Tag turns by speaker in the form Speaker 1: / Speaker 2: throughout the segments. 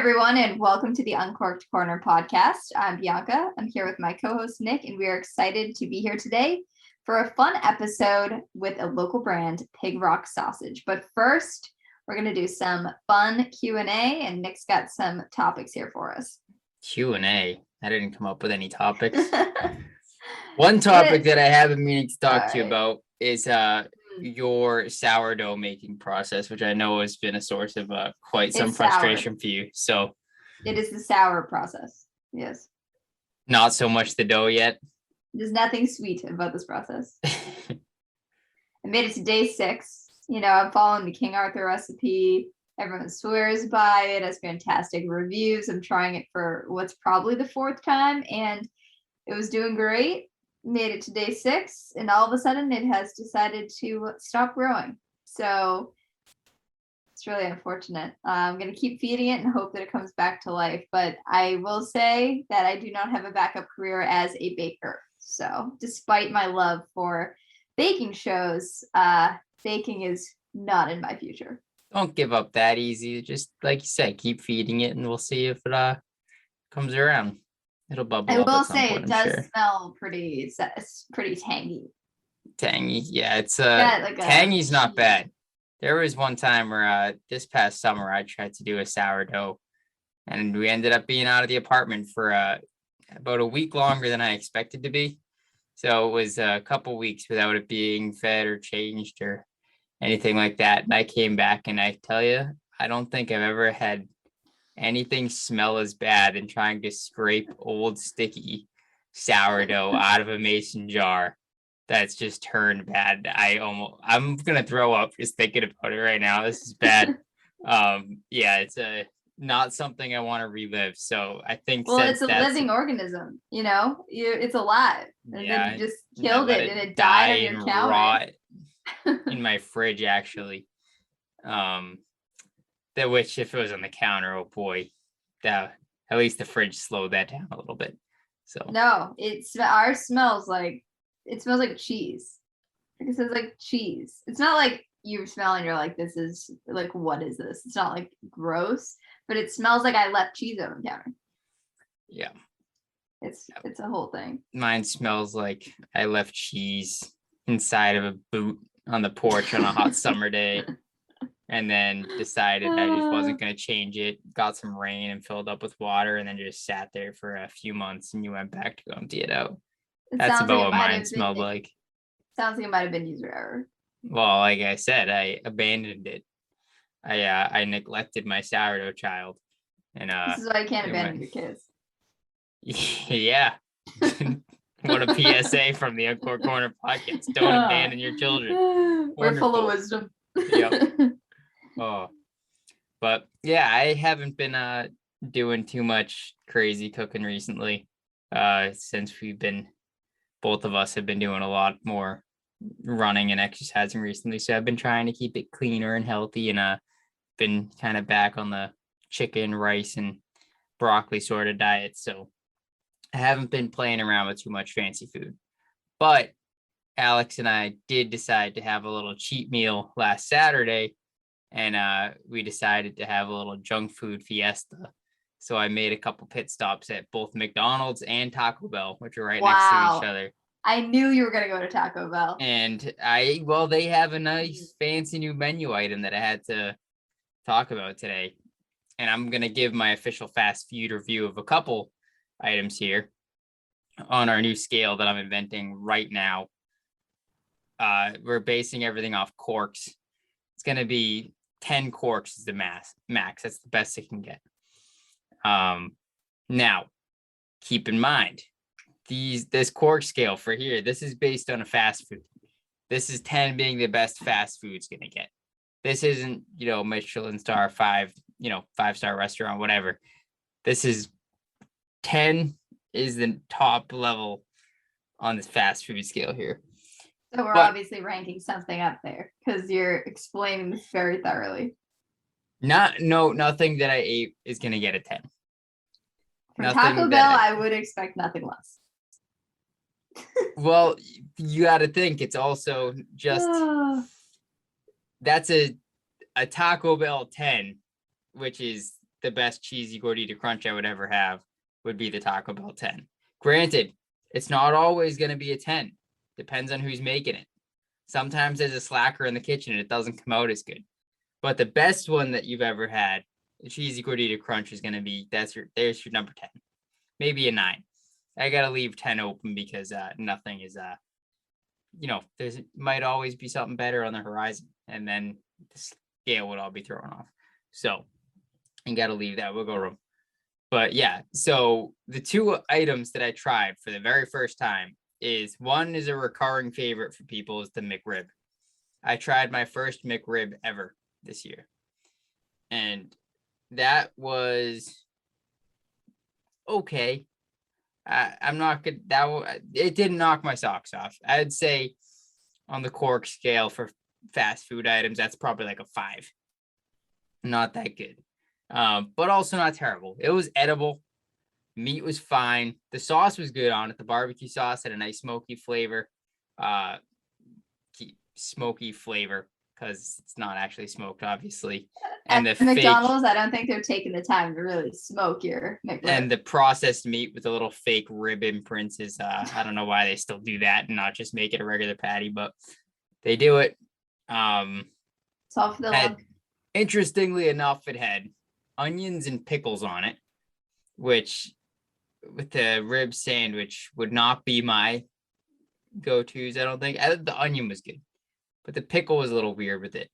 Speaker 1: everyone, and welcome to the Uncorked Corner podcast. I'm Bianca. I'm here with my co-host Nick, and we are excited to be here today for a fun episode with a local brand, Pig Rock Sausage. But first, we're going to do some fun Q&A, and Nick's got some topics here for us.
Speaker 2: Q&A? I didn't come up with any topics. One topic that I have been meaning to talk to you about is your sourdough making process, which I know has been a source of quite some frustration for you. So
Speaker 1: it is the sour process. Yes.
Speaker 2: Not so much the dough yet.
Speaker 1: There's nothing sweet about this process. I made it to day 6. You know, I'm following the King Arthur recipe. Everyone swears by it, has fantastic reviews. I'm trying it for what's probably the 4th time, and it was doing great. Made it to day 6, and all of a sudden it has decided to stop growing. So it's really unfortunate. I'm going to keep feeding it and hope that it comes back to life. But I will say that I do not have a backup career as a baker. So despite my love for baking shows, baking is not in my future.
Speaker 2: Don't give up that easy. Just like you said, keep feeding it, and we'll see if it comes around. It'll bubble up.
Speaker 1: I will say it does smell pretty tangy.
Speaker 2: Tangy, yeah. It's tangy's not bad. There was one time where this past summer I tried to do a sourdough, and we ended up being out of the apartment for about a week longer than I expected to be. So it was a couple weeks without it being fed or changed or anything like that. And I came back, and I tell you, I don't think I've ever had anything smell as bad than trying to scrape old sticky sourdough out of a mason jar that's just turned bad. I'm gonna throw up just thinking about it right now. This is bad. Yeah, it's not something I want to relive. So I think
Speaker 1: it's a living organism, you know, it's alive, and then you just killed it and it died on your counter.
Speaker 2: Rot in my fridge, actually. That which, if it was on the counter, oh boy, at least the fridge slowed that down a little bit. So
Speaker 1: no, ours smells like cheese. Like it says like cheese. It's not like you smell and you're like, this is like, what is this? It's not like gross, but it smells like I left cheese on the counter.
Speaker 2: Yeah,
Speaker 1: it's a whole thing.
Speaker 2: Mine smells like I left cheese inside of a boot on the porch on a hot summer day. And then decided I just wasn't going to change it. Got some rain and filled up with water, and then just sat there for a few months, and you went back to go empty it out. That's about what mine smelled like.
Speaker 1: Sounds like it might have been user error.
Speaker 2: Well, like I said, I abandoned it. I neglected my sourdough child. And
Speaker 1: this is why you can't abandon your kids.
Speaker 2: Yeah. What a PSA from the Uncorked Corner podcast. Don't abandon your children.
Speaker 1: We're full of wisdom.
Speaker 2: Yep. Oh, but yeah, I haven't been doing too much crazy cooking recently. Since both of us have been doing a lot more running and exercising recently. So I've been trying to keep it cleaner and healthy, and been kind of back on the chicken, rice, and broccoli sort of diet. So I haven't been playing around with too much fancy food. But Alex and I did decide to have a little cheat meal last Saturday, and we decided to have a little junk food fiesta. So I made a couple pit stops at both McDonald's and Taco Bell, which are right next to each other.
Speaker 1: I knew you were going to go to Taco Bell.
Speaker 2: And they have a nice fancy new menu item that I had to talk about today. And I'm going to give my official fast food review of a couple items here on our new scale that I'm inventing right now. We're basing everything off quarks. It's going to be 10 quarks is the max. That's the best it can get. Now, keep in mind, this quark scale for here, this is based on a fast food. This is 10 being the best fast food's going to get. This isn't, Michelin star 5-star restaurant, whatever. This is 10 is the top level on this fast food scale here.
Speaker 1: So we're obviously ranking something up there because you're explaining this very thoroughly.
Speaker 2: Nothing that I ate is going to get a 10.
Speaker 1: For Taco Bell, I would expect nothing less.
Speaker 2: Well, you got to think it's also just that's a Taco Bell 10, which is the best cheesy gordita crunch I would ever have would be the Taco Bell 10. Granted, it's not always going to be a 10. Depends on who's making it. Sometimes there's a slacker in the kitchen and it doesn't come out as good. But the best one that you've ever had, the cheesy gordita crunch, is going to be, there's your number 10. Maybe a 9. I got to leave 10 open because nothing is, there's might always be something better on the horizon. And then the scale would all be thrown off. So you got to leave that wiggle room. But yeah, so the two items that I tried for the very first time is, one is a recurring favorite for people, is the McRib. I tried my first McRib ever this year. And that was okay. I'm not good. It didn't knock my socks off. I'd say on the cork scale for fast food items, that's probably like a 5. Not that good. But also not terrible. It was edible. Meat was fine. The sauce was good on it. The barbecue sauce had a nice smoky flavor. Because it's not actually smoked, obviously. And
Speaker 1: at McDonald's, I don't think they're taking the time to really smoke your McRib.
Speaker 2: And the processed meat with the little fake rib imprints is, I don't know why they still do that and not just make it a regular patty, but they do it.
Speaker 1: It's all for the look.
Speaker 2: Interestingly enough, it had onions and pickles on it, which with the rib sandwich would not be my go-tos, I don't think. The onion was good, but the pickle was a little weird with it.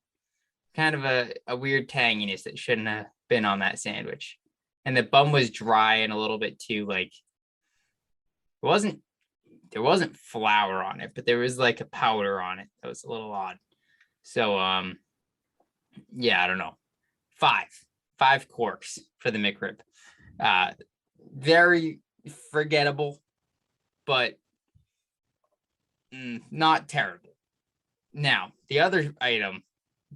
Speaker 2: Kind of a weird tanginess that shouldn't have been on that sandwich. And the bun was dry and a little bit too, like, there wasn't flour on it, but there was like a powder on it that was a little odd. So yeah, I don't know. 5 corks for the McRib. Very forgettable, but not terrible. Now, the other item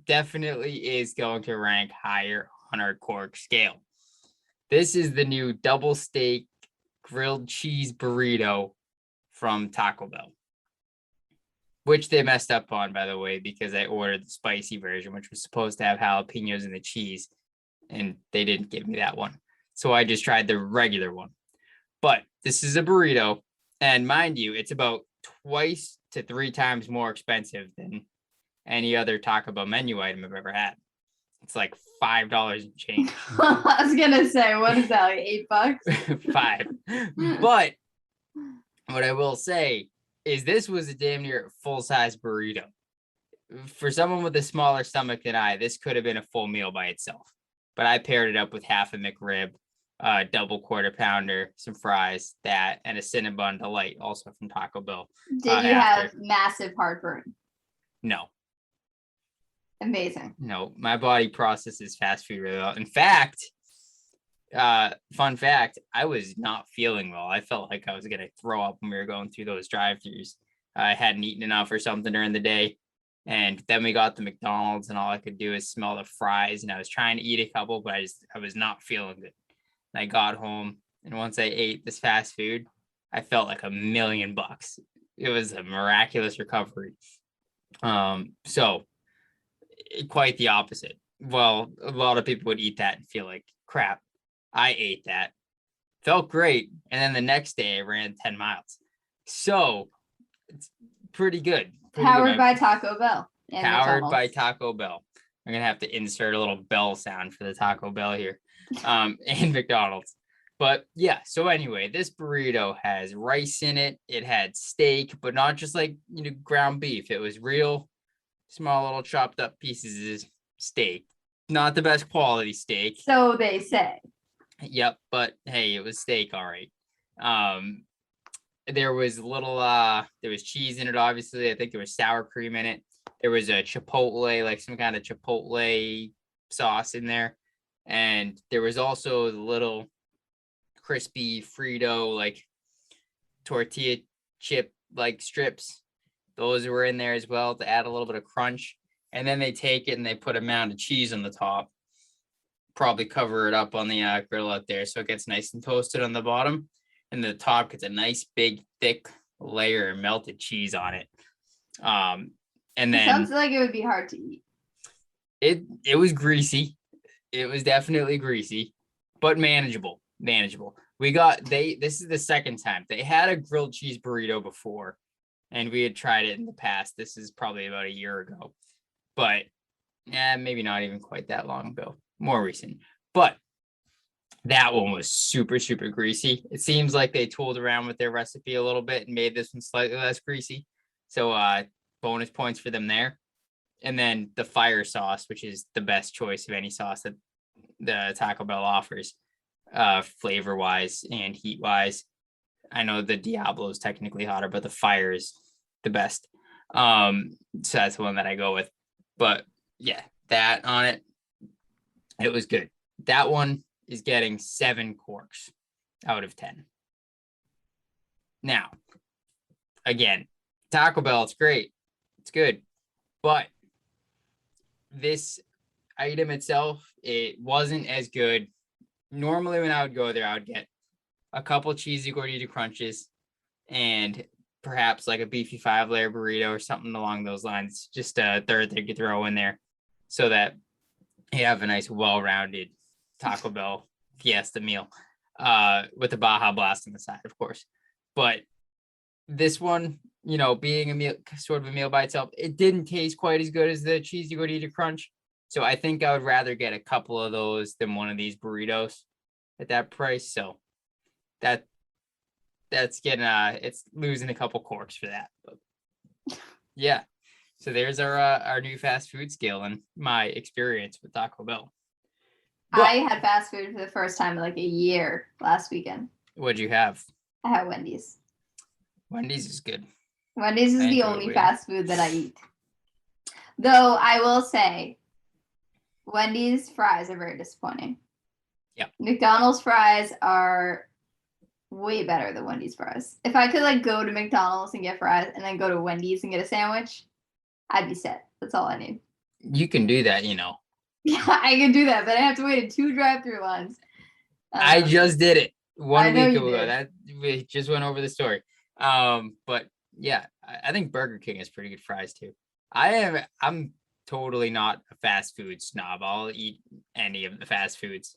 Speaker 2: definitely is going to rank higher on our cork scale. This is the new double steak grilled cheese burrito from Taco Bell, which they messed up on, by the way, because I ordered the spicy version, which was supposed to have jalapenos in the cheese, and they didn't give me that one. So I just tried the regular one. But this is a burrito, and mind you, it's about 2 to 3 times more expensive than any other Taco Bell menu item I've ever had. It's like $5 and change.
Speaker 1: I was gonna say, what is that, like $8?
Speaker 2: 5. But what I will say is this was a damn near full-size burrito. For someone with a smaller stomach than I, this could have been a full meal by itself. But I paired it up with half a McRib, double quarter pounder, some fries, that, and a Cinnabon Delight, also from Taco Bell.
Speaker 1: Did you have massive heartburn?
Speaker 2: No.
Speaker 1: Amazing.
Speaker 2: No, my body processes fast food really well. In fact, fun fact, I was not feeling well. I felt like I was going to throw up when we were going through those drive-thrus. I hadn't eaten enough or something during the day. And then we got the McDonald's and all I could do is smell the fries. And I was trying to eat a couple, but I was not feeling good. And I got home, and once I ate this fast food, I felt like $1,000,000. It was a miraculous recovery. So quite the opposite. Well, a lot of people would eat that and feel like crap. I ate that, felt great, and then the next day I ran 10 miles. So it's pretty good.
Speaker 1: Powered by Taco Bell.
Speaker 2: Powered by Taco Bell. I'm gonna have to insert a little bell sound for the Taco Bell here, and McDonald's. But yeah, so anyway, this burrito has rice in it. It had steak, but not just like ground beef. It was real small little chopped up pieces of steak. Not the best quality steak.
Speaker 1: So they say.
Speaker 2: Yep, but hey, it was steak, all right. There was there was cheese in it, obviously. I think there was sour cream in it. There was a chipotle, like some kind of chipotle sauce in there. And there was also the little crispy Frito, like tortilla chip, like strips. Those were in there as well to add a little bit of crunch. And then they take it and they put a mound of cheese on the top. Probably cover it up on the grill out there so it gets nice and toasted on the bottom. And the top gets a nice big thick layer of melted cheese on it. And then
Speaker 1: it sounds like it would be hard to eat.
Speaker 2: It was greasy. It was definitely greasy. but manageable. Manageable. This is the second time. They had a grilled cheese burrito before, and we had tried it in the past. This is probably about a year ago, but maybe not even quite that long ago, more recent. But that one was super, super greasy. It seems like they tooled around with their recipe a little bit and made this one slightly less greasy. So bonus points for them there. And then the fire sauce, which is the best choice of any sauce that the Taco Bell offers, flavor wise and heat wise. I know the Diablo is technically hotter, but the fire is the best. So that's the one that I go with. But yeah, that on it, it was good. That one is getting 7 corks out of 10. Now, again, Taco Bell, it's great. It's good. But this item itself, it wasn't as good. Normally, when I would go there, I would get a couple cheesy gordita crunches and perhaps like a beefy 5-layer burrito or something along those lines. Just a third they could throw in there so that you have a nice, well-rounded Taco Bell fiesta meal with the Baja Blast on the side, of course. But this one, being a meal, sort of a meal by itself, it didn't taste quite as good as the cheesy gordita crunch. So I think I would rather get a couple of those than one of these burritos at that price. So that's getting it's losing a couple corks for that. But yeah. So there's our new fast food scale and my experience with Taco Bell.
Speaker 1: But I had fast food for the first time in like a year last weekend.
Speaker 2: What'd you have?
Speaker 1: I had Wendy's.
Speaker 2: Wendy's is good.
Speaker 1: Wendy's is the only fast food that I eat. Though I will say, Wendy's fries are very disappointing.
Speaker 2: Yeah.
Speaker 1: McDonald's fries are way better than Wendy's fries. If I could go to McDonald's and get fries and then go to Wendy's and get a sandwich, I'd be set. That's all I need.
Speaker 2: You can do that,
Speaker 1: Yeah, I can do that, but I have to wait in 2 drive-through lines.
Speaker 2: I just did it 1 week ago. That we just went over the story. But yeah, I think Burger King has pretty good fries too. I'm totally not a fast food snob. I'll eat any of the fast foods.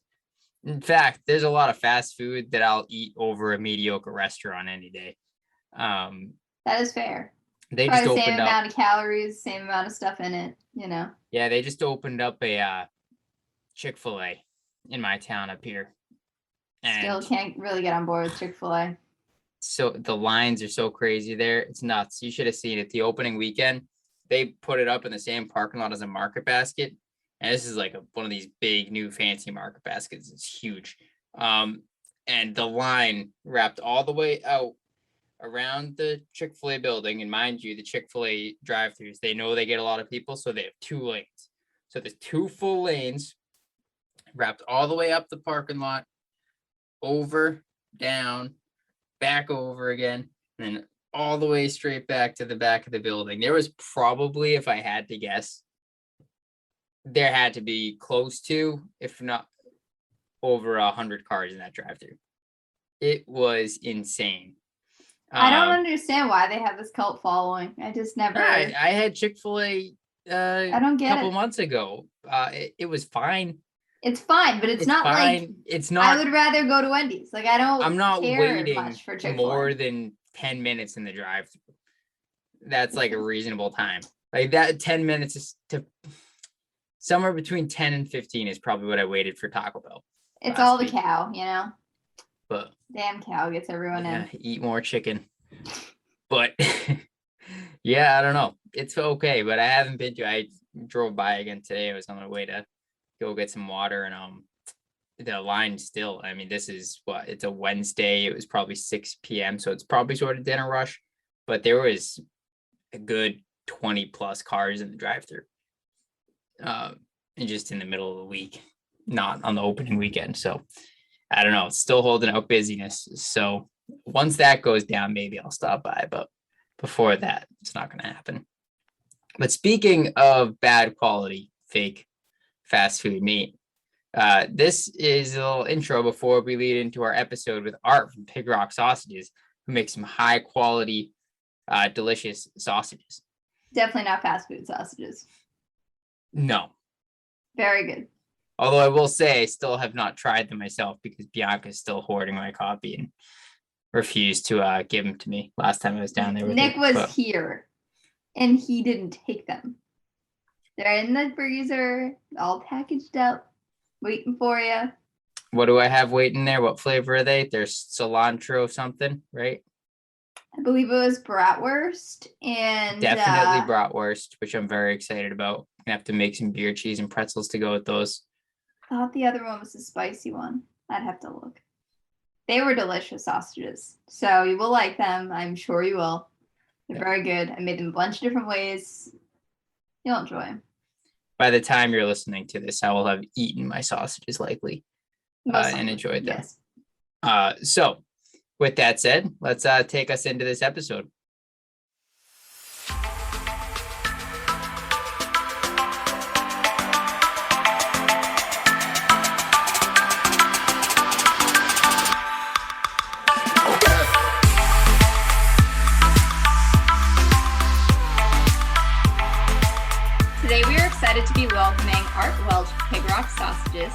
Speaker 2: In fact, there's a lot of fast food that I'll eat over a mediocre restaurant any day.
Speaker 1: That is fair.
Speaker 2: They just opened up
Speaker 1: same amount of calories, same amount of stuff in it,
Speaker 2: Yeah, they just opened up a Chick-fil-A in my town up here.
Speaker 1: And still can't really get on board with Chick-fil-A.
Speaker 2: So the lines are so crazy there. It's nuts. You should have seen it. The opening weekend, they put it up in the same parking lot as a Market Basket. And this is like one of these big new fancy Market Baskets. It's huge. And the line wrapped all the way out around the Chick-fil-A building. And mind you, the Chick-fil-A drive-thrus, they know they get a lot of people, so they have 2 lanes. So there's 2 full lanes wrapped all the way up the parking lot, over, down, back over again, and then all the way straight back to the back of the building. There was probably, if I had to guess, there had to be close to, if not over 100 cars in that drive-thru. It was insane.
Speaker 1: I don't understand why they have this cult following. I just never.
Speaker 2: I had Chick-fil-A
Speaker 1: I don't get
Speaker 2: a couple months ago. It was fine.
Speaker 1: It's fine, but it's not fine. Like
Speaker 2: it's not.
Speaker 1: I would rather go to Wendy's.
Speaker 2: I'm not waiting
Speaker 1: much for Chick-fil-A.
Speaker 2: more than 10 minutes in the drive-thru. That's like a reasonable time. Like that 10 minutes is to somewhere between 10 and 15 is probably what I waited for Taco Bell.
Speaker 1: It's all the cow,
Speaker 2: But
Speaker 1: damn cow gets everyone in.
Speaker 2: Eat more chicken. But yeah, I don't know. It's okay, but I haven't been to. I drove by again today. I was on my way to go get some water, and the line still. I mean, this is what, it's a Wednesday. It was probably 6 p.m. So it's probably sort of dinner rush, but there was a good 20 plus cars in the drive-thru. And just in the middle of the week, not on the opening weekend. So I don't know, it's still holding out busyness. So once that goes down, maybe I'll stop by, but before that, it's not going to happen. But speaking of bad quality, fake fast food meat, this is a little intro before we lead into our episode with Art from Pig Rock Sausages, who makes some high quality, delicious sausages.
Speaker 1: Definitely not fast food sausages.
Speaker 2: No.
Speaker 1: Very good.
Speaker 2: Although I will say I still have not tried them myself because Bianca is still hoarding my copy and refused to give them to me last time I was down there with
Speaker 1: Nick
Speaker 2: her.
Speaker 1: was
Speaker 2: But
Speaker 1: here and he didn't take them. They're in the freezer, all packaged up, waiting for you.
Speaker 2: what do I have waiting there? What flavor are they? There's cilantro something, right?
Speaker 1: I believe it was bratwurst and
Speaker 2: Definitely bratwurst, which I'm very excited about. Gonna have to make some beer cheese and pretzels to go with those.
Speaker 1: I thought the other one was the spicy one. I'd have to look. They were delicious sausages, so you will like them. I'm sure you will. They're very good. I made them a bunch of different ways. You'll enjoy them.
Speaker 2: By the time you're listening to this, I will have eaten my sausages likely and enjoyed them.
Speaker 1: Yes.
Speaker 2: So with that said, let's take us into this episode.
Speaker 1: Today we are excited to be welcoming Art Welch of Pig Rock Sausages.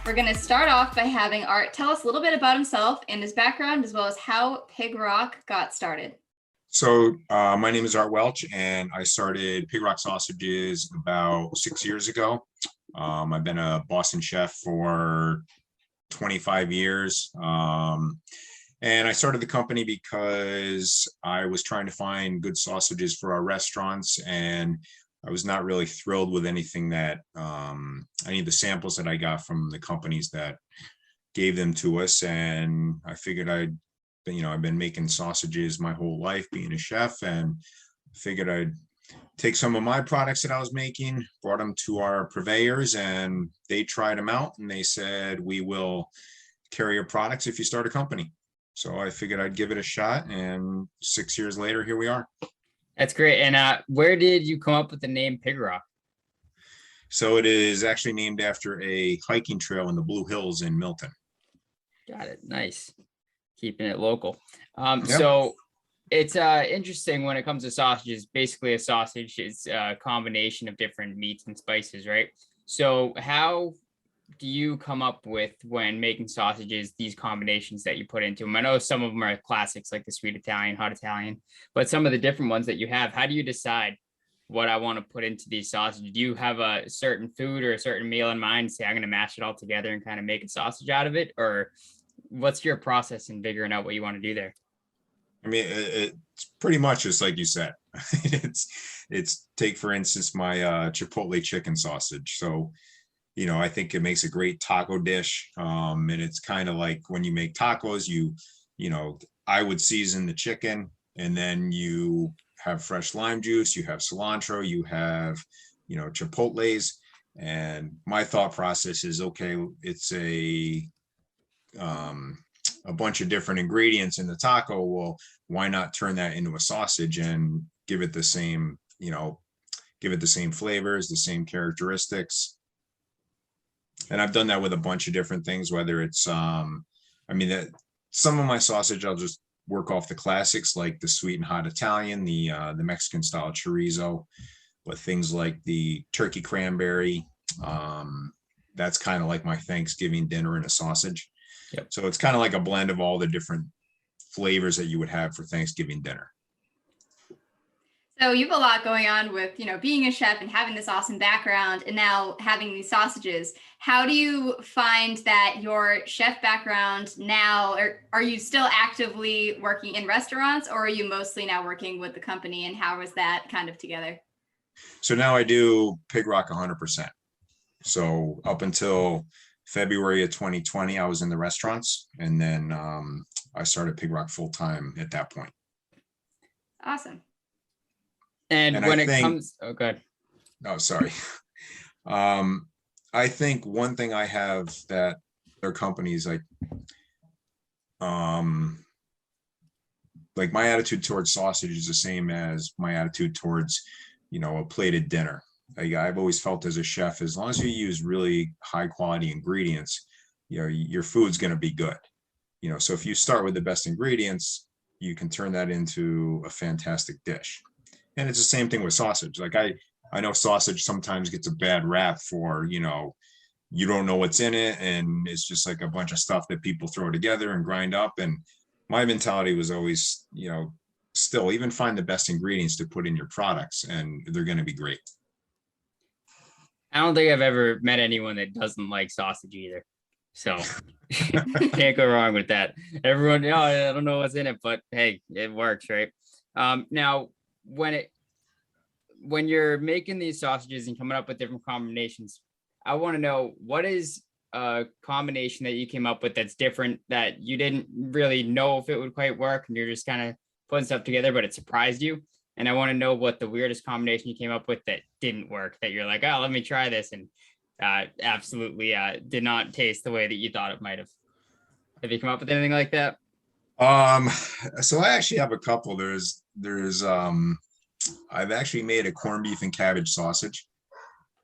Speaker 1: We're going to start off by having Art tell us a little bit about himself and his background, as well as how Pig Rock got started.
Speaker 3: So my name is Art Welch, and I started Pig Rock Sausages about 6 years ago. I've been a Boston chef for 25 years. And I started the company because I was trying to find good sausages for our restaurants, and I was not really thrilled with anything that any of the samples that I got from the companies that gave them to us. And I figured I've been making sausages my whole life being a chef, and figured I'd take some of my products that I was making, brought them to our purveyors, and they tried them out and they said, we will carry your products if you start a company. So I figured I'd give it a shot, and 6 years later, here we are.
Speaker 2: That's great. And where did you come up with the name Pig Rock?
Speaker 3: So it is actually named after a hiking trail in the Blue Hills in Milton.
Speaker 2: Got it. Nice. Keeping it local.
Speaker 3: Yep.
Speaker 2: So it's interesting when it comes to sausages. Basically, a sausage is a combination of different meats and spices, right? So how do you come up with, when making sausages, these combinations that you put into them? I know some of them are classics like the sweet Italian, hot Italian, but some of the different ones that you have, how do you decide what I want to put into these sausages? Do you have a certain food or a certain meal in mind, say I'm going to mash it all together and kind of make a sausage out of it? Or what's your process in figuring out what you want to do there?
Speaker 3: I mean, it's pretty much just like you said. it's take, for instance, my Chipotle chicken sausage. So I think it makes a great taco dish. And it's kind of like when you make tacos, I would season the chicken, and then you have fresh lime juice, you have cilantro, you have, Chipotles. And my thought process is, okay, it's a bunch of different ingredients in the taco. Well, why not turn that into a sausage and give it the same, flavors, the same characteristics. And I've done that with a bunch of different things, whether it's, some of my sausage, I'll just work off the classics like the sweet and hot Italian, the Mexican style chorizo, but things like the turkey cranberry, that's kind of like my Thanksgiving dinner in a sausage.
Speaker 2: Yep.
Speaker 3: So it's kind of like a blend of all the different flavors that you would have for Thanksgiving dinner.
Speaker 1: So you have a lot going on with, being a chef and having this awesome background and now having these sausages. How do you find that your chef background now, or are you still actively working in restaurants, or are you mostly now working with the company, and how is that kind of together?
Speaker 3: So now I do Pig Rock 100%. So up until February of 2020, I was in the restaurants, and then I started Pig Rock full time at that point.
Speaker 1: Awesome.
Speaker 2: And when it comes, oh, good.
Speaker 3: Oh, sorry. I think one thing I have that other companies like my attitude towards sausage is the same as my attitude towards, a plated dinner. I've always felt as a chef, as long as you use really high quality ingredients, your food's going to be good. So if you start with the best ingredients, you can turn that into a fantastic dish. And it's the same thing with sausage. Like I know sausage sometimes gets a bad rap for, you don't know what's in it, and it's just like a bunch of stuff that people throw together and grind up. And my mentality was always, still even find the best ingredients to put in your products, and they're going to be great.
Speaker 2: I don't think I've ever met anyone that doesn't like sausage either. So can't go wrong with that. Everyone, I don't know what's in it, but hey, it works, right? Now when you're making these sausages and coming up with different combinations, I want to know, what is a combination that you came up with that's different, that you didn't really know if it would quite work, and you're just kind of putting stuff together, but it surprised you? And I want to know what the weirdest combination you came up with that didn't work, that you're like, oh, let me try this, and absolutely did not taste the way that you thought it might have. Have you come up with anything like that?
Speaker 3: So I actually have a couple. There's I've actually made a corned beef and cabbage sausage.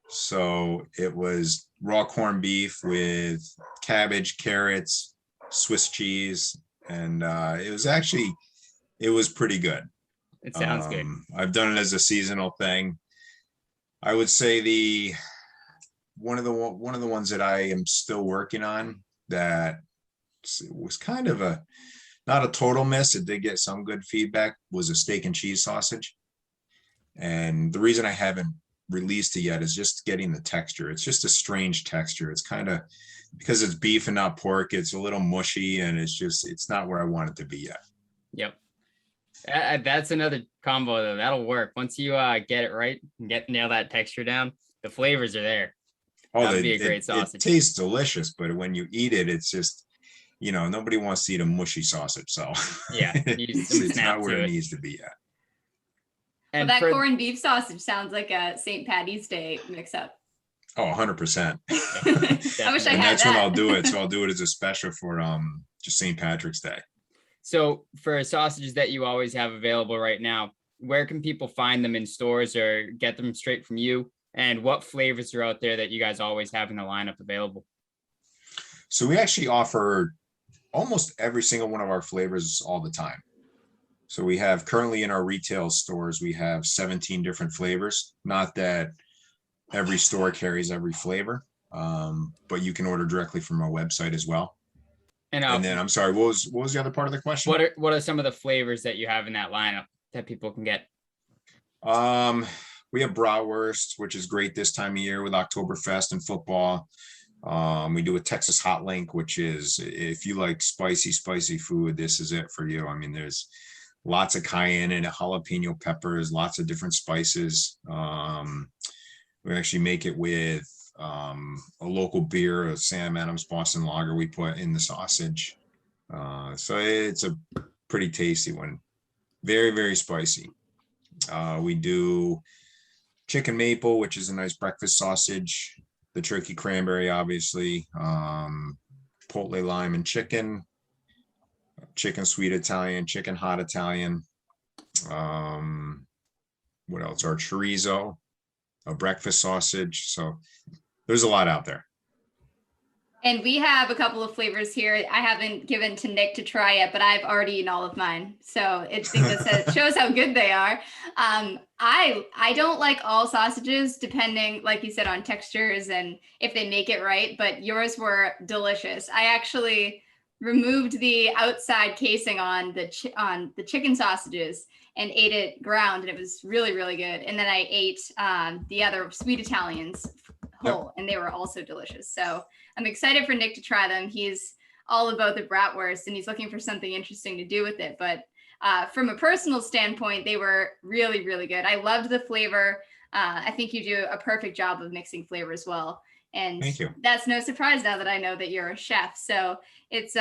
Speaker 3: So it was raw corned beef with cabbage, carrots, Swiss cheese, and it was pretty good.
Speaker 2: It sounds good.
Speaker 3: I've done it as a seasonal thing. I would say one of the ones that I am still working on that was kind of not a total miss. It did get some good feedback, was a steak and cheese sausage. And the reason I haven't released it yet is just getting the texture. It's just a strange texture. It's kind of, because it's beef and not pork, it's a little mushy, and it's not where I want it to be yet.
Speaker 2: Yep. That's another combo though. That'll work once you get it right and nail that texture down. The flavors are there. That'd be a great sausage.
Speaker 3: It tastes delicious, but when you eat it, it's just, nobody wants to eat a mushy sausage. So
Speaker 2: yeah,
Speaker 3: it's not where it needs to be yet.
Speaker 1: And that corned beef sausage sounds like a St. Patty's Day mix-up.
Speaker 3: Oh, 100%.
Speaker 1: I wish I
Speaker 3: and
Speaker 1: had
Speaker 3: that's
Speaker 1: that.
Speaker 3: when I'll do it. So I'll do it as a special for just St. Patrick's Day.
Speaker 2: So for sausages that you always have available right now, where can people find them in stores or get them straight from you? And what flavors are out there that you guys always have in the lineup available?
Speaker 3: So we actually offer almost every single one of our flavors all the time. So we have currently in our retail stores, we have 17 different flavors. Not that every store carries every flavor, but you can order directly from our website as well. And then I'm sorry, what was the other part of the question?
Speaker 2: What are some of the flavors that you have in that lineup that people can get?
Speaker 3: We have bratwurst, which is great this time of year with Oktoberfest and football. We do a Texas hot link, which is, if you like spicy food, this is it for you. I mean, there's lots of cayenne and jalapeno peppers, lots of different spices. We actually make it with a local beer, a Sam Adams Boston Lager we put in the sausage. So it's a pretty tasty one. Very, very spicy. We do chicken maple, which is a nice breakfast sausage. The turkey cranberry, obviously. Chipotle lime and chicken sweet Italian, chicken hot Italian. What else? Our chorizo, a breakfast sausage. So there's a lot out there.
Speaker 1: And we have a couple of flavors here. I haven't given to Nick to try yet, but I've already eaten all of mine. So it shows how good they are. I don't like all sausages, depending, like you said, on textures and if they make it right, but yours were delicious. I actually removed the outside casing on the chicken sausages and ate it ground, and it was really, really good. And then I ate the other sweet Italians whole, and they were also delicious. So I'm excited for Nick to try them. He's all about the bratwurst, and he's looking for something interesting to do with it. But from a personal standpoint, they were really, really good. I loved the flavor. I think you do a perfect job of mixing flavors well. And
Speaker 3: Thank you.
Speaker 1: That's no surprise now that I know that you're a chef. So it's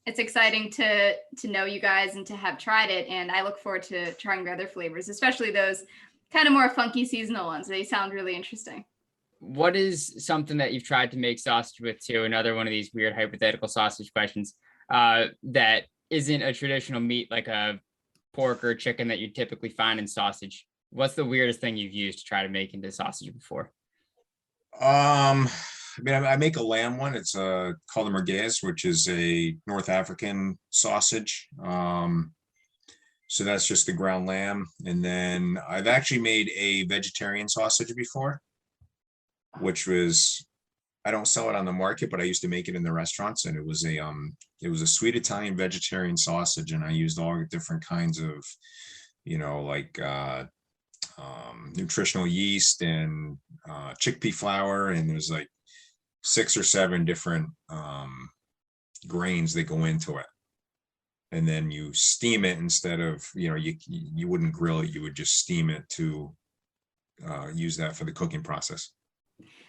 Speaker 1: exciting to know you guys and to have tried it. And I look forward to trying the other flavors, especially those kind of more funky seasonal ones. They sound really interesting.
Speaker 2: What is something that you've tried to make sausage with too? Another one of these weird hypothetical sausage questions that isn't a traditional meat, like a pork or chicken that you typically find in sausage. What's the weirdest thing you've used to try to make into sausage before?
Speaker 3: I mean, I make a lamb one. It's called a merguez, which is a North African sausage. So that's just the ground lamb. And then I've actually made a vegetarian sausage before, which was I don't sell it on the market, but I used to make it in the restaurants, and it was a sweet Italian vegetarian sausage, and I used all the different kinds of, like nutritional yeast and chickpea flour, and there's like 6 or 7 different grains that go into it. And then you steam it instead of, you wouldn't grill it, you would just steam it to use that for the cooking process.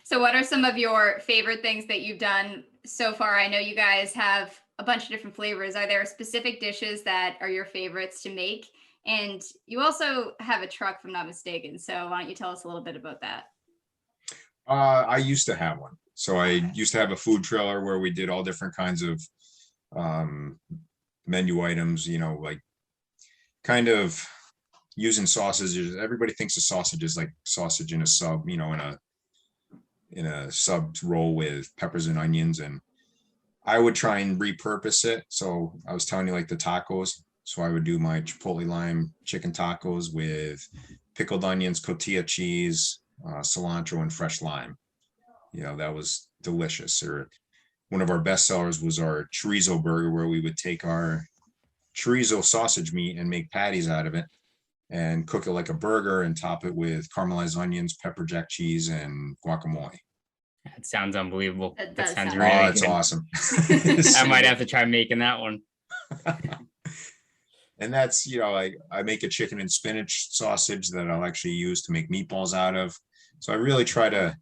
Speaker 1: So what are some of your favorite things that you've done so far? I know you guys have a bunch of different flavors. Are there specific dishes that are your favorites to make? And you also have a truck, if I'm not mistaken. So why don't you tell us a little bit about that?
Speaker 3: I used to have one. So I used to have a food trailer where we did all different kinds of menu items, like kind of using sausages. Everybody thinks a sausage is like sausage in a sub, in a sub roll with peppers and onions, and I would try and repurpose it. So I was telling you, like the tacos. So I would do my chipotle lime chicken tacos with pickled onions, cotija cheese, cilantro, and fresh lime. That was delicious. Or one of our best sellers was our chorizo burger, where we would take our chorizo sausage meat and make patties out of it and cook it like a burger and top it with caramelized onions, pepper jack cheese, and guacamole.
Speaker 2: That sounds unbelievable.
Speaker 1: That
Speaker 2: That
Speaker 1: does
Speaker 2: sounds
Speaker 1: sound
Speaker 2: really
Speaker 3: Oh, it's
Speaker 2: good.
Speaker 3: awesome.
Speaker 2: I might have to try making that one.
Speaker 3: And that's, I make a chicken and spinach sausage that I'll actually use to make meatballs out of. So I really try to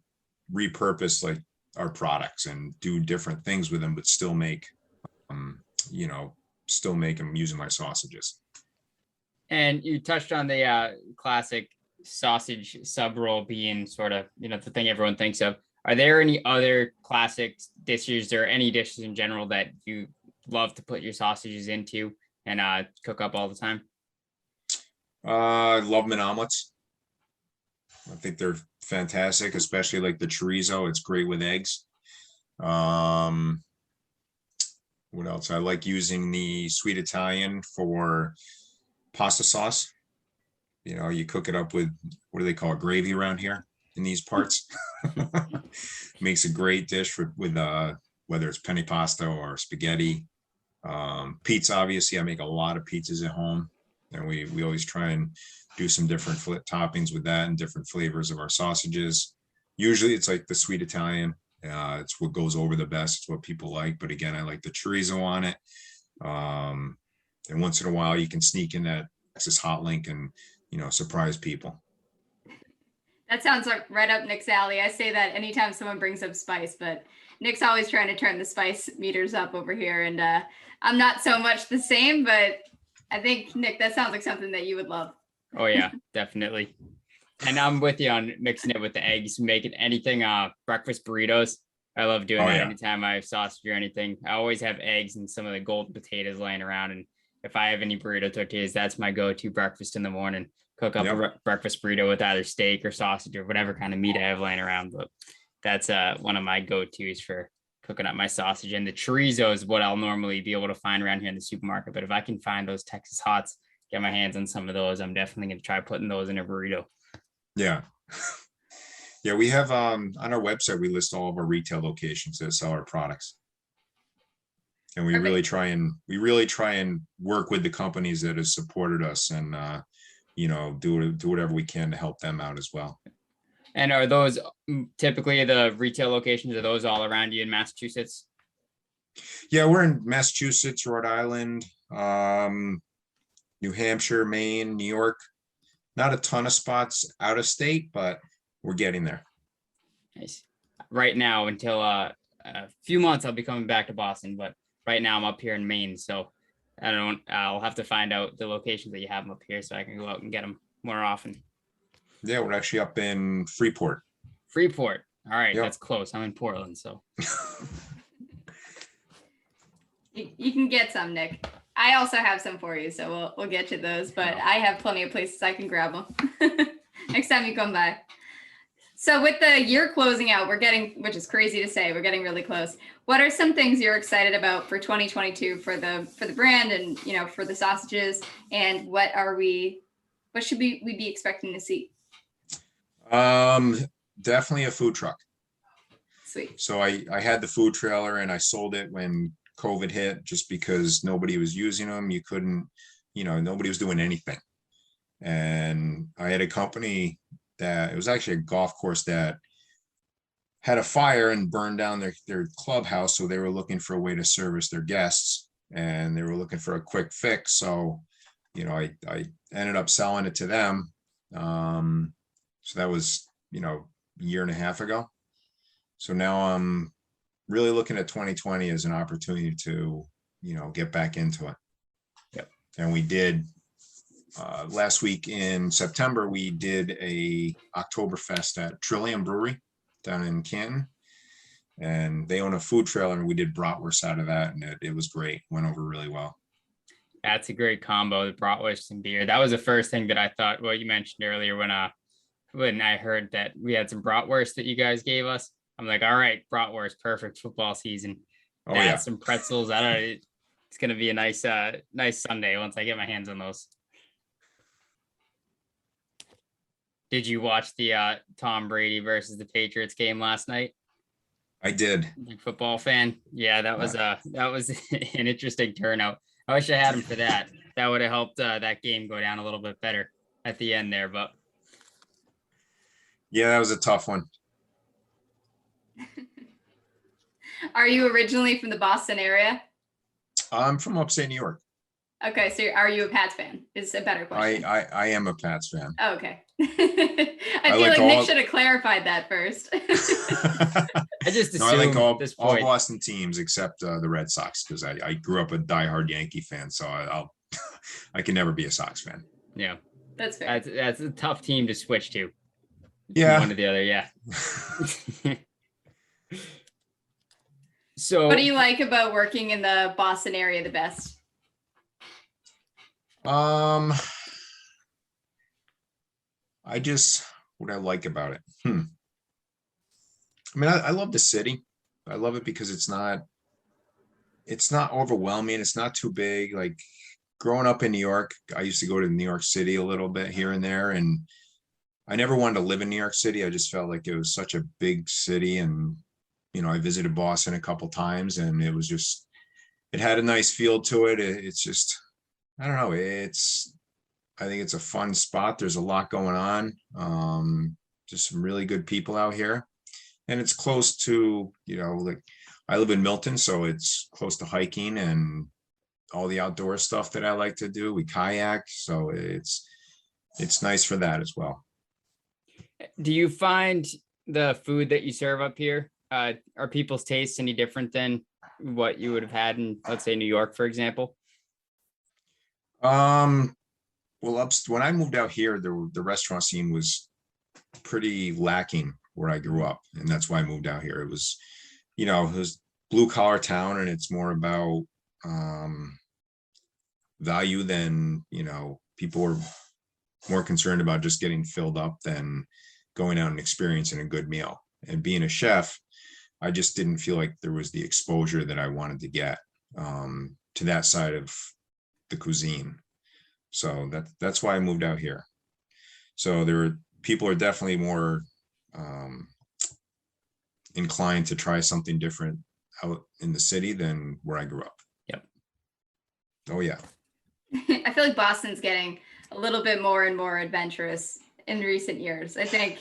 Speaker 3: repurpose like our products and do different things with them, but still make, still make them using my sausages.
Speaker 2: And you touched on the classic sausage sub roll being sort of, the thing everyone thinks of. Are there any other classic dishes or any dishes in general that you love to put your sausages into and cook up all the time?
Speaker 3: I love them in omelets. I think they're fantastic, especially like the chorizo. It's great with eggs. What else? I like using the sweet Italian for pasta sauce. You cook it up with, what do they call it, gravy around here in these parts. Makes a great dish with whether it's penne pasta or spaghetti. Pizza, obviously, I make a lot of pizzas at home, and we always try and do some different toppings with that and different flavors of our sausages. Usually it's like the sweet Italian. It's what goes over the best. It's what people like. But again, I like the chorizo on it. And once in a while, you can sneak in that Texas hot link and, surprise people.
Speaker 1: That sounds like right up Nick's alley. I say that anytime someone brings up spice, but Nick's always trying to turn the spice meters up over here. And I'm not so much the same, but I think, Nick, that sounds like something that you would love.
Speaker 2: Oh, yeah, definitely. And I'm with you on mixing it with the eggs, making anything, breakfast burritos. I love doing that anytime I have sausage or anything. I always have eggs and some of the golden potatoes laying around. And if I have any burrito tortillas, that's my go-to breakfast in the morning. Cook up a breakfast burrito with either steak or sausage or whatever kind of meat I have laying around. But that's one of my go-tos for cooking up my sausage. And the chorizo is what I'll normally be able to find around here in the supermarket. But if I can find those Texas hots, get my hands on some of those, I'm definitely going to try putting those in a burrito.
Speaker 3: Yeah. Yeah, we have on our website, we list all of our retail locations that sell our products. And we really try and work with the companies that have supported us and do whatever we can to help them out as well.
Speaker 2: And are those typically the retail locations? Are those all around you in Massachusetts?
Speaker 3: Yeah, we're in Massachusetts, Rhode Island, New Hampshire, Maine, New York. Not a ton of spots out of state, but we're getting there.
Speaker 2: Nice. Right now, until a few months, I'll be coming back to Boston, but right now I'm up here in Maine, so I'll have to find out the locations that you have them up here so I can go out and get them more often.
Speaker 3: Yeah, we're actually up in Freeport.
Speaker 2: Freeport. All right,
Speaker 3: Yep.
Speaker 2: That's close. I'm in Portland, so.
Speaker 1: You can get some, Nick. I also have some for you, so we'll get you those, but I have plenty of places I can grab them next time you come by. So with the year closing out, which is crazy to say, we're getting really close. What are some things you're excited about for 2022 for the brand and, for the sausages, and what should we be expecting to see?
Speaker 3: Definitely a food truck.
Speaker 1: Sweet.
Speaker 3: So I had the food trailer and I sold it when COVID hit, just because nobody was using them. You couldn't, nobody was doing anything. And I had a company that, it was actually a golf course that had a fire and burned down their clubhouse. So they were looking for a way to service their guests, and they were looking for a quick fix. So, I ended up selling it to them. So that was, a year and a half ago. So now I'm really looking at 2020 as an opportunity to, get back into it.
Speaker 2: Yep.
Speaker 3: And we did, last week in September, we did a Oktoberfest at Trillium Brewery down in Canton. And they own a food trailer, and we did bratwurst out of that, and it was great. Went over really well.
Speaker 2: That's a great combo, the bratwurst and beer. That was the first thing that I thought, well, you mentioned earlier when I heard that we had some bratwurst that you guys gave us. I'm like, all right, bratwurst, perfect football season.
Speaker 3: Oh yeah.
Speaker 2: Some pretzels. I don't know. It's gonna be a nice Sunday once I get my hands on those. Did you watch the Tom Brady versus the Patriots game last night?
Speaker 3: I did.
Speaker 2: Big football fan. Yeah, that was an interesting turnout. I wish I had him for that. That would have helped that game go down a little bit better at the end there. But
Speaker 3: yeah, that was a tough one.
Speaker 1: Are you originally from the Boston area?
Speaker 3: I'm from upstate New York.
Speaker 1: Okay, so are you a Pats fan? Is a better question.
Speaker 3: I am a Pats fan.
Speaker 1: Oh, okay. I feel like Nick should have clarified that first.
Speaker 2: I just assumed
Speaker 3: I like all
Speaker 2: point.
Speaker 3: Boston teams except the Red Sox, because I grew up a diehard Yankee fan, so I can never be a Sox fan.
Speaker 2: Yeah,
Speaker 1: that's fair.
Speaker 2: That's a tough team to switch to.
Speaker 3: Yeah,
Speaker 2: one or the other. Yeah. So,
Speaker 1: what do you like about working in the Boston area the best?
Speaker 3: What I like about it. I mean, I love the city. I love it because it's not overwhelming. It's not too big. Like growing up in New York, I used to go to New York City a little bit here and there, and I never wanted to live in New York City. I just felt like it was such a big city, and I visited Boston a couple times, and it had a nice feel to it. It's just, I don't know. I think it's a fun spot. There's a lot going on. Just some really good people out here, and it's close to, like I live in Milton, so it's close to hiking and all the outdoor stuff that I like to do. We kayak, so it's nice for that as well.
Speaker 2: Do you find the food that you serve up here, are people's tastes any different than what you would have had in, let's say, New York, for example?
Speaker 3: Well, when I moved out here, the restaurant scene was pretty lacking where I grew up, and that's why I moved out here. It was, it was blue collar town, and it's more about value than, people were more concerned about just getting filled up than going out and experiencing a good meal. And being a chef, I just didn't feel like there was the exposure that I wanted to get to that side of the cuisine. So that's why I moved out here. So people are definitely more inclined to try something different out in the city than where I grew up.
Speaker 2: Yep.
Speaker 3: Oh yeah.
Speaker 1: I feel like Boston's getting a little bit more and more adventurous in recent years. I think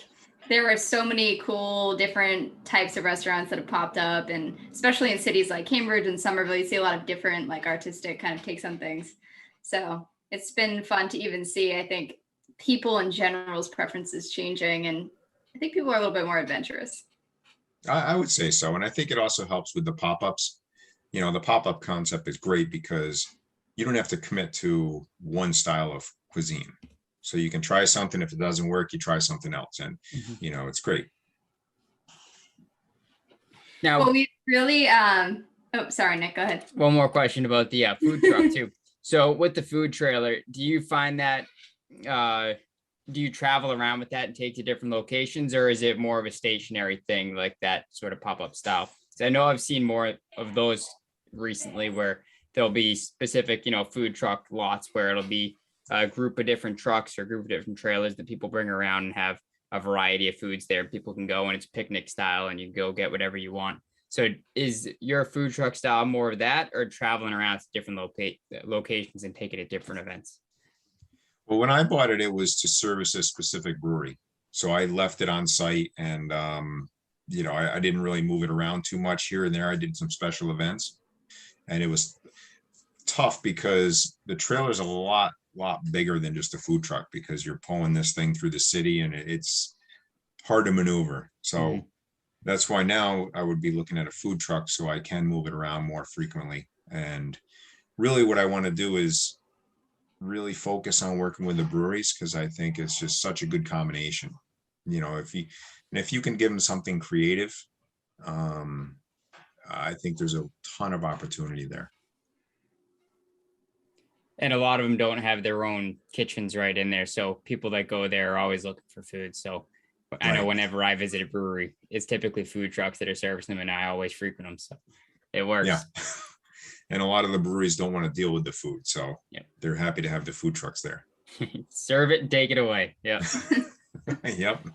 Speaker 1: there are so many cool different types of restaurants that have popped up, and especially in cities like Cambridge and Somerville, you see a lot of different like artistic kind of takes on things. So it's been fun to even see, I think, people in general's preferences changing, and I think people are a little bit more adventurous.
Speaker 3: I would say so. And I think it also helps with the pop-ups. The pop-up concept is great because you don't have to commit to one style of cuisine. So you can try something. If it doesn't work, you try something else. And, it's great.
Speaker 2: Now,
Speaker 1: well, we really, oh, sorry, Nick, go ahead.
Speaker 2: One more question about the food truck too. So with the food trailer, do you find that, do you travel around with that and take to different locations, or is it more of a stationary thing like that sort of pop-up style? So I know I've seen more of those recently where there'll be specific, food truck lots where it'll be a group of different trucks or a group of different trailers that people bring around and have a variety of foods there. People can go and it's picnic style and you go get whatever you want. So is your food truck style more of that, or traveling around to different locations and taking it to different events?
Speaker 3: Well, when I bought it, it was to service a specific brewery. So I left it on site, and I didn't really move it around too much here and there. I did some special events, and it was tough because the trailer is a lot bigger than just a food truck, because you're pulling this thing through the city and it's hard to maneuver. So that's why now I would be looking at a food truck so I can move it around more frequently. And really what I want to do is really focus on working with the breweries, because I think it's just such a good combination. If you can give them something creative, I think there's a ton of opportunity there.
Speaker 2: And a lot of them don't have their own kitchens right in there. So people that go there are always looking for food. So I know whenever I visit a brewery, it's typically food trucks that are servicing them, and I always frequent them. So it works. Yeah.
Speaker 3: And a lot of the breweries don't want to deal with the food. So they're happy to have the food trucks there.
Speaker 2: Serve it and take it away. Yeah.
Speaker 3: Yep.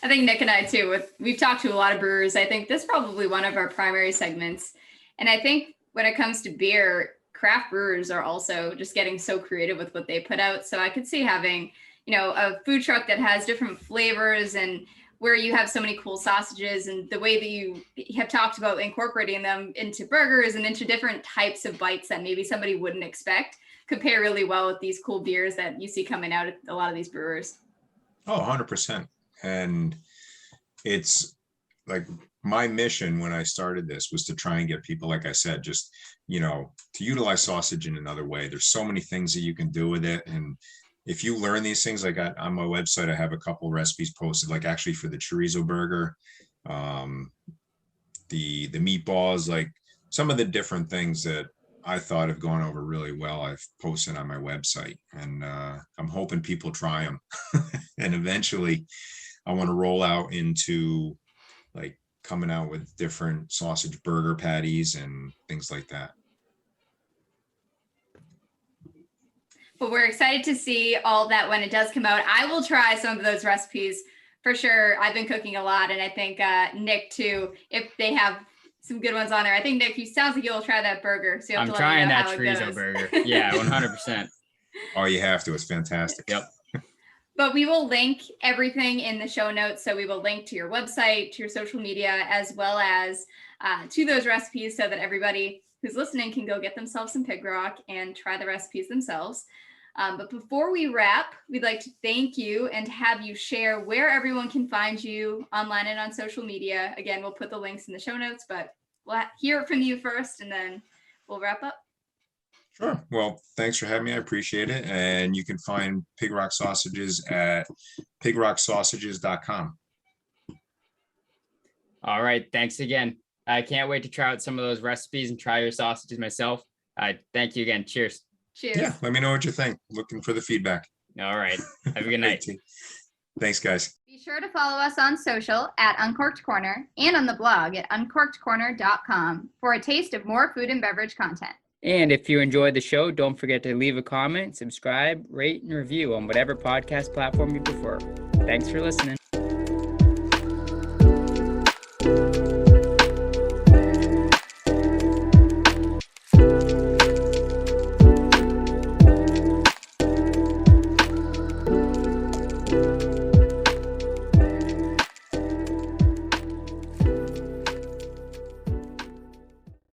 Speaker 1: I think Nick and I too, we've talked to a lot of brewers. I think this is probably one of our primary segments. And I think when it comes to beer, craft brewers are also just getting so creative with what they put out. So I could see having, a food truck that has different flavors, and where you have so many cool sausages, and the way that you have talked about incorporating them into burgers and into different types of bites that maybe somebody wouldn't expect could pair really well with these cool beers that you see coming out at a lot of these brewers.
Speaker 3: Oh, 100%. And it's like my mission when I started this was to try and get people, like I said, just, to utilize sausage in another way. There's so many things that you can do with it. And if you learn these things, like on my website, I have a couple recipes posted, like actually for the chorizo burger, the meatballs, like some of the different things that I thought have gone over really well, I've posted on my website, and I'm hoping people try them. And eventually I want to roll out into like coming out with different sausage burger patties and things like that.
Speaker 1: But we're excited to see all that when it does come out. I will try some of those recipes for sure. I've been cooking a lot, and I think Nick too, if they have some good ones on there. I think Nick, you sounds like you'll try that burger. So
Speaker 2: I'm trying that chorizo burger. Yeah, 100%.
Speaker 3: Oh, you have to. It's fantastic.
Speaker 2: Yep.
Speaker 1: But we will link everything in the show notes. So we will link to your website, to your social media, as well as to those recipes, so that everybody who's listening can go get themselves some pig rock and try the recipes themselves. But before we wrap, we'd like to thank you and have you share where everyone can find you online and on social media. Again, we'll put the links in the show notes, but we'll hear it from you first, and then we'll wrap up.
Speaker 3: Sure. Well, thanks for having me. I appreciate it. And you can find Pig Rock Sausages at pigrocksausages.com.
Speaker 2: All right. Thanks again. I can't wait to try out some of those recipes and try your sausages myself. Thank you again. Cheers.
Speaker 1: Cheers.
Speaker 3: Yeah. Let me know what you think. Looking for the feedback.
Speaker 2: All right. Have a good night.
Speaker 3: Thanks, guys.
Speaker 1: Be sure to follow us on social at Uncorked Corner and on the blog at uncorkedcorner.com for a taste of more food and beverage content.
Speaker 2: And if you enjoyed the show, don't forget to leave a comment, subscribe, rate, and review on whatever podcast platform you prefer. Thanks for listening.